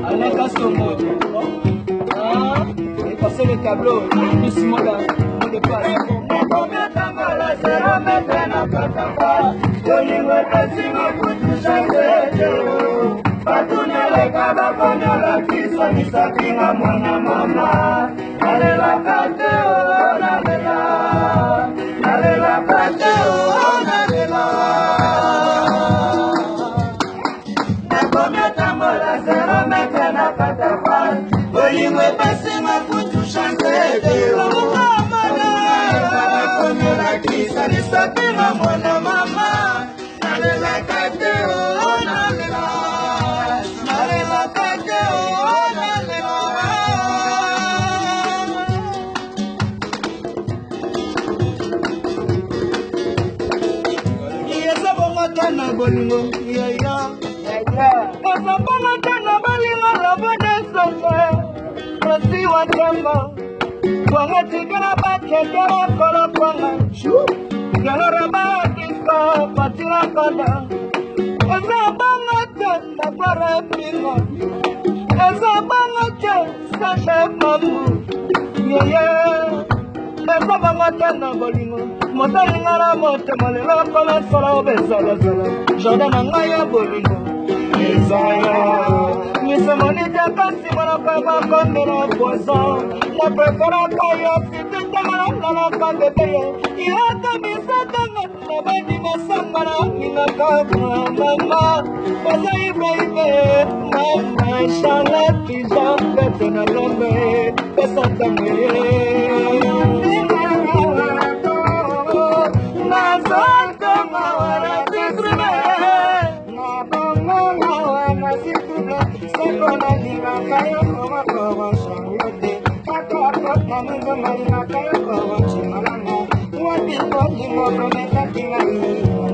Alain Kasongo. Et passer le tableau. Doucement là. Mot de passe. Combien de temps la sera maintenant pas ta part. Yolingo Tassimo kutusha sejo. Patuna le kaba konya la kisa nisapinga mwana mama. Nalela kate o nalela. Nalela kate o nalela. Combien de temps la sera maintenant pas ta part. Yolingo Tassimo kutusha sejo. Nisapinga mwana mama. Nalela kate o nalela. Nalela kate o nalela. Yesa bonga tana bolingo yaya. Yesa bonga tana bolingo robone sofe. Rosi watamba. Bonga tigana bakekera kolo bonga. Galera batista patira kada. Eza bonga tana para pingo. Eza bonga tana sasha mamu. Yeah. Eza bonga tana bolingo. Motari ngara mote malelo kola sola obesala sala. Joda nangaya bolingo. Isaya. Nisa monita kasi mwana kaba kondera poison. La prefera kaya siti tamara nana kandeteye. Ihata misata ngana bani masangara. Nina kama mama. Oza ibe mama shala tija. Bete na lombe. Pesa tameye. Nazanta mawara tikrime. Nabongo mawana tikrime. Sekona nina kayo koma kowa shangote. Kakakota mungo marina kayo kowa chimalanga. Wadi wadi moko meka tingani.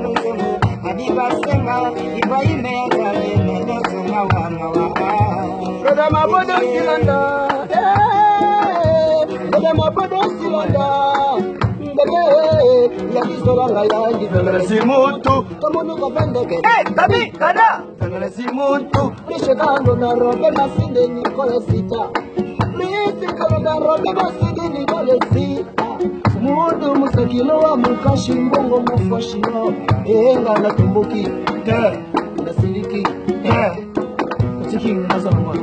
Nusumu adiba senga. Iba ime azale nene sunga wama wama. Roda mabodo silanda. Roda mabodo silanda. Simuntu kamuntu kavandeke tabi kada simuntu nishekando na robe masinde nikole sita nisikalo na robe masinde nikole sita mundu musakilo wa mukashi mbongo mufashino enga na tumbuki na siliki tiki nasa mwana